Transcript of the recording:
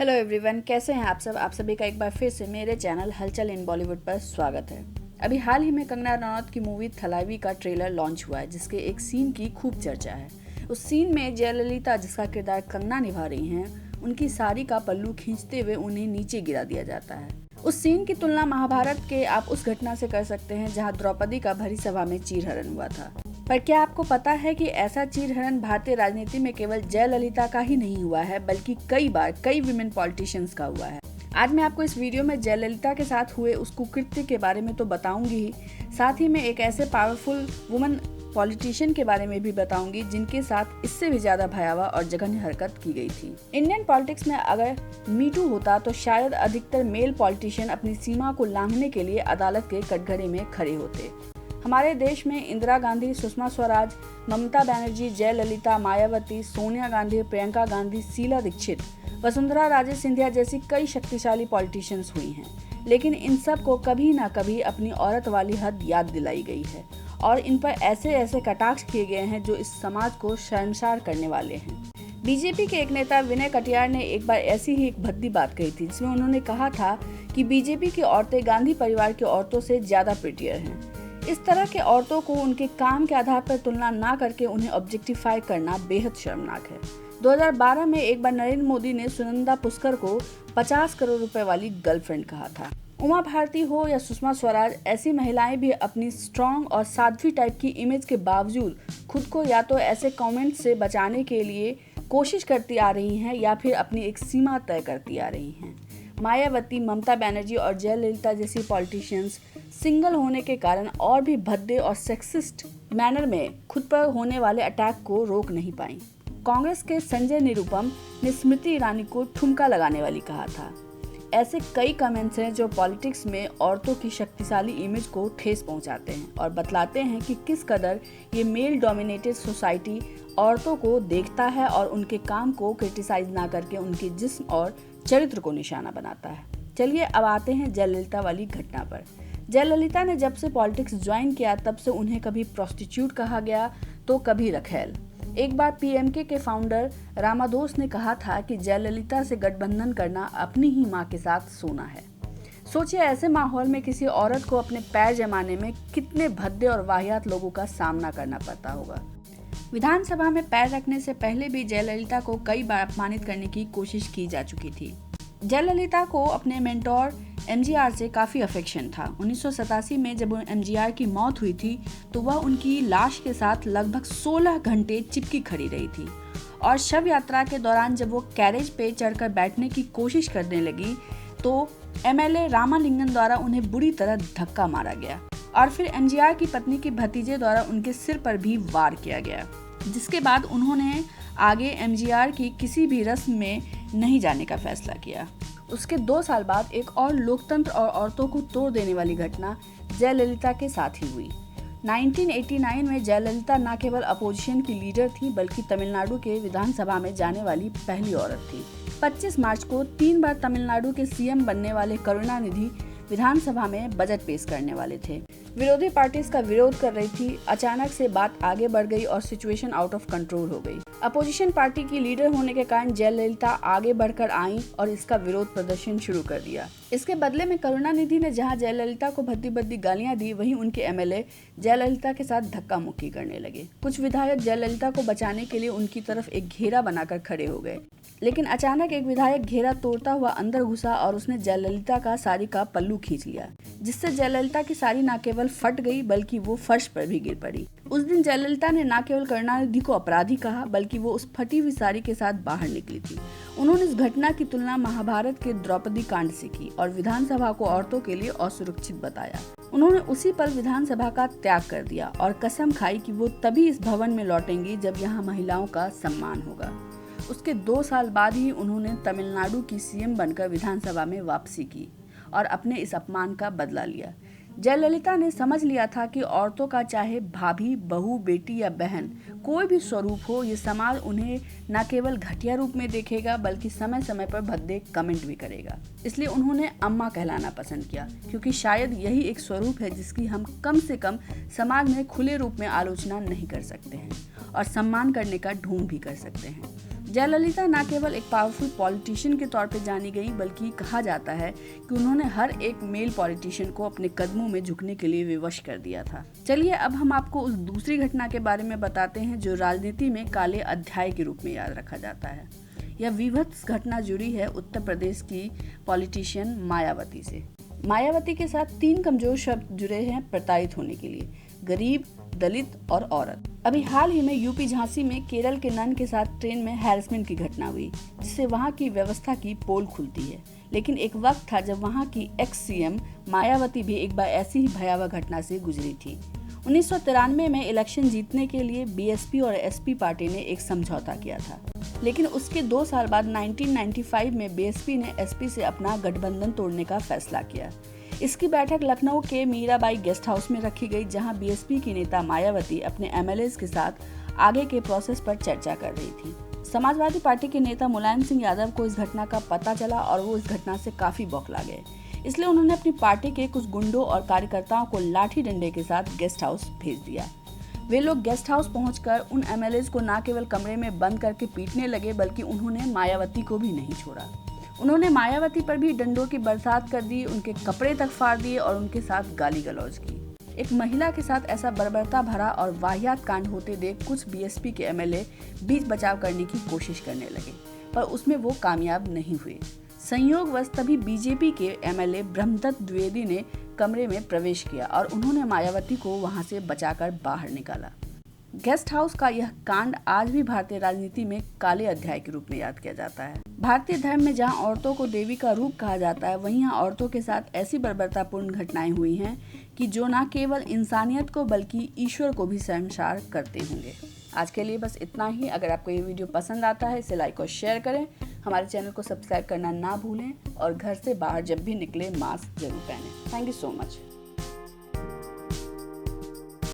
Hello everyone, कैसे हैं आप सब। आप सभी का एक बार फिर से मेरे चैनल हलचल इन बॉलीवुड पर स्वागत है। अभी हाल ही में कंगना रनौत की मूवी थलावी का ट्रेलर लॉन्च हुआ है, जिसके एक सीन की खूब चर्चा है। उस सीन में जयललिता, जिसका किरदार कंगना निभा रही हैं, उनकी साड़ी का पल्लू खींचते हुए उन्हें नीचे गिरा दिया जाता है। उस सीन की तुलना महाभारत के आप उस घटना से कर सकते हैं जहां द्रौपदी का भरी सभा में चीरहरण हुआ था। पर क्या आपको पता है कि ऐसा चीरहरण भारतीय राजनीति में केवल जयललिता का ही नहीं हुआ है, बल्कि कई बार कई विमेन पॉलिटिशियंस का हुआ है। आज मैं आपको इस वीडियो में जयललिता के साथ हुए उस कुकृत्य के बारे में तो बताऊंगी ही, साथ ही मैं एक ऐसे पावरफुल वुमन पॉलिटिशियन के बारे में भी बताऊंगी जिनके साथ इससे भी ज्यादा भयावह और जघन्य हरकत की गई थी। इंडियन पॉलिटिक्स में अगर मीटू होता तो शायद अधिकतर मेल पॉलिटिशियन अपनी सीमा को लांघने के लिए अदालत के कटघरे में खड़े होते। हमारे देश में इंदिरा गांधी, सुषमा स्वराज, ममता बनर्जी, जयललिता, मायावती, सोनिया गांधी, प्रियंका गांधी, शीला दीक्षित, वसुंधरा राजे सिंधिया जैसी कई शक्तिशाली पॉलिटिशियंस हुई हैं, लेकिन इन सब को कभी ना कभी अपनी औरत वाली हद याद दिलाई गई है और इन पर ऐसे ऐसे कटाक्ष किए गए हैं जो इस समाज को शर्मसार करने वाले हैं। बीजेपी के एक नेता विनय कटियार ने एक बार ऐसी ही एक भद्दी बात कही थी, जिसमें उन्होंने कहा था कि बीजेपी की औरतें गांधी परिवार की औरतों से ज्यादा प्रिटियर हैं। इस तरह के औरतों को उनके काम के आधार पर तुलना ना करके उन्हें ऑब्जेक्टिफाई करना बेहद शर्मनाक है। 2012 में एक बार नरेंद्र मोदी ने सुनंदा पुष्कर को 50 करोड़ रुपए वाली गर्लफ्रेंड कहा था। उमा भारती हो या सुषमा स्वराज, ऐसी महिलाएं भी अपनी स्ट्रॉन्ग और साध्वी टाइप की इमेज के बावजूद खुद को या तो ऐसे कमेंट से बचाने के लिए कोशिश करती आ रही हैं या फिर अपनी एक सीमा तय करती आ रही हैं। मायावती, ममता बनर्जी और जयललिता जैसी पॉलिटिशियंस सिंगल होने के कारण और भी भद्दे और सेक्सिस्ट मैनर में खुद पर होने वाले अटैक को रोक नहीं पाई। कांग्रेस के संजय निरुपम ने स्मृति ईरानी को ठुमका लगाने वाली कहा था। ऐसे कई कमेंट्स हैं जो पॉलिटिक्स में औरतों की शक्तिशाली इमेज को ठेस पहुंचाते हैं और बतलाते हैं कि किस कदर ये मेल डोमिनेटेड सोसाइटी औरतों को देखता है और उनके काम को क्रिटिसाइज ना करके उनके जिस्म और चरित्र को निशाना बनाता है। चलिए अब आते हैं जयललिता वाली घटना पर। जयललिता ने जब से पॉलिटिक्स ज्वाइन किया तब से उन्हें कभी प्रोस्टिट्यूट कहा गया तो कभी रखेल। एक बार पीएमके के फाउंडर रामादोस ने कहा था कि जयललिता से गठबंधन करना अपनी ही मां के साथ सोना है। सोचिए ऐसे माहौल में किसी औरत को अपने पैर जमाने में कितने भद्दे और वाहियात लोगों का सामना करना पड़ता होगा। विधानसभा में पैर रखने से पहले भी जयललिता को कई बार अपमानित करने की कोशिश की जा चुकी थी। जयललिता को अपने मेंटोर एमजीआर से काफ़ी अफेक्शन था। 1987 में जब एमजीआर की मौत हुई थी तो वह उनकी लाश के साथ लगभग 16 घंटे चिपकी खड़ी रही थी और शव यात्रा के दौरान जब वो कैरेज पे चढ़कर बैठने की कोशिश करने लगी तो एमएलए रामालिंगन द्वारा उन्हें बुरी तरह धक्का मारा गया और फिर एमजीआर की पत्नी के भतीजे द्वारा उनके सिर पर भी वार किया गया, जिसके बाद उन्होंने आगे एमजीआर की किसी भी रस्म में नहीं जाने का फैसला किया। उसके 2 साल बाद एक और लोकतंत्र और औरतों को तोड़ देने वाली घटना जयललिता के साथ ही हुई। 1989 में जयललिता न केवल अपोजिशन की लीडर थी बल्कि तमिलनाडु के विधानसभा में जाने वाली पहली औरत थी। 25 मार्च को 3 बार तमिलनाडु के सीएम बनने वाले करुणानिधि विधानसभा में बजट पेश करने वाले थे। विरोधी पार्टीज का विरोध कर रही थी। अचानक से बात आगे बढ़ गई और सिचुएशन आउट ऑफ कंट्रोल हो गई। अपोजिशन पार्टी की लीडर होने के कारण जयललिता आगे बढ़कर आई और इसका विरोध प्रदर्शन शुरू कर दिया। इसके बदले में करुणानिधि ने जहां जयललिता को भद्दी भद्दी गालियां दी, वहीं उनके एमएलए जयललिता के साथ धक्का मुक्की करने लगे। कुछ विधायक जयललिता को बचाने के लिए उनकी तरफ एक घेरा बनाकर खड़े हो गए, लेकिन अचानक एक विधायक घेरा तोड़ता हुआ अंदर घुसा और उसने जयललिता का साड़ी का पल्लू खींच लिया, जिससे जयललिता की साड़ी न केवल फट गई बल्कि वो फर्श पर भी गिर पड़ी। उस दिन जयललिता ने न केवल करुणानिधि को अपराधी कहा बल्कि वो उस फटी हुई साड़ी के साथ बाहर निकली थी। उन्होंने इस घटना की तुलना महाभारत के द्रौपदी कांड से की और विधानसभा को औरतों के लिए असुरक्षित बताया। उन्होंने उसी पल विधानसभा का त्याग कर दिया और कसम खाई कि वो तभी इस भवन में लौटेंगी जब यहाँ महिलाओं का सम्मान होगा। उसके 2 साल बाद ही उन्होंने तमिलनाडु की सीएम बनकर विधानसभा में वापसी की और अपने इस अपमान का बदला लिया। जयललिता ने समझ लिया था कि औरतों का चाहे भाभी, बहू, बेटी या बहन कोई भी स्वरूप हो, ये समाज उन्हें न केवल घटिया रूप में देखेगा बल्कि समय समय पर भद्दे कमेंट भी करेगा। इसलिए उन्होंने अम्मा कहलाना पसंद किया, क्योंकि शायद यही एक स्वरूप है जिसकी हम कम से कम समाज में खुले रूप में आलोचना नहीं कर सकते हैं और सम्मान करने का ढोंग भी कर सकते हैं। जयललिता न केवल एक पावरफुल पॉलिटिशियन के तौर पे जानी गई, बल्कि कहा जाता है कि उन्होंने हर एक मेल पॉलिटिशियन को अपने कदमों में झुकने के लिए विवश कर दिया था। चलिए अब हम आपको उस दूसरी घटना के बारे में बताते हैं जो राजनीति में काले अध्याय के रूप में याद रखा जाता है। यह विभत्स घटना जुड़ी है उत्तर प्रदेश की पॉलिटिशियन मायावती से। मायावती के साथ 3 कमजोर शब्द जुड़े हैं प्रताड़ित होने के लिए: गरीब, दलित और औरत। अभी हाल ही में यूपी झांसी में केरल के नन के साथ ट्रेन में हैरेसमेंट की घटना हुई, जिससे वहां की व्यवस्था की पोल खुलती है। लेकिन एक वक्त था जब वहां की एक्स सीएम मायावती भी एक बार ऐसी ही भयावह घटना से गुजरी थी। 1993 में इलेक्शन जीतने के लिए बीएसपी और एसपी पार्टी ने एक समझौता किया था, लेकिन उसके 2 साल बाद 1995 में बीएसपी ने एसपी से अपना गठबंधन तोड़ने का फैसला किया। इसकी बैठक लखनऊ के मीराबाई गेस्ट हाउस में रखी गई, जहां बीएसपी की नेता मायावती अपने एमएलएज के साथ आगे के प्रोसेस पर चर्चा कर रही थी। समाजवादी पार्टी के नेता मुलायम सिंह यादव को इस घटना का पता चला और वो इस घटना से काफी बौखला गए। इसलिए उन्होंने अपनी पार्टी के कुछ गुंडों और कार्यकर्ताओं को लाठी डंडे के साथ गेस्ट हाउस भेज दिया। वे लोग गेस्ट हाउस पहुंचकर उन एमएलएज को न केवल कमरे में बंद करके पीटने लगे, बल्कि उन्होंने मायावती को भी नहीं छोड़ा। उन्होंने मायावती पर भी डंडों की बरसात कर दी, उनके कपड़े तक फाड़ दिए और उनके साथ गाली गलौज की। एक महिला के साथ ऐसा बर्बरता भरा और वाहियात कांड होते देख कुछ बीएसपी के एमएलए बीच बचाव करने की कोशिश करने लगे, पर उसमें वो कामयाब नहीं हुए। संयोगवश तभी बीजेपी के एमएलए ब्रह्मदत्त द्विवेदी ने कमरे में प्रवेश किया और उन्होंने मायावती को वहां से बचाकर बाहर निकाला। गेस्ट हाउस का यह कांड आज भी भारतीय राजनीति में काले अध्याय के रूप में याद किया जाता है। भारतीय धर्म में जहां औरतों को देवी का रूप कहा जाता है, वहीं यहाँ औरतों के साथ ऐसी बर्बरतापूर्ण घटनाएं हुई हैं कि जो न केवल इंसानियत को बल्कि ईश्वर को भी शर्मसार करते होंगे। आज के लिए बस इतना ही। अगर आपको ये वीडियो पसंद आता है इसे लाइक और शेयर करें। हमारे चैनल को सब्सक्राइब करना ना भूलें और घर से बाहर जब भी निकले मास्क जरूर पहनें। Thank you so much.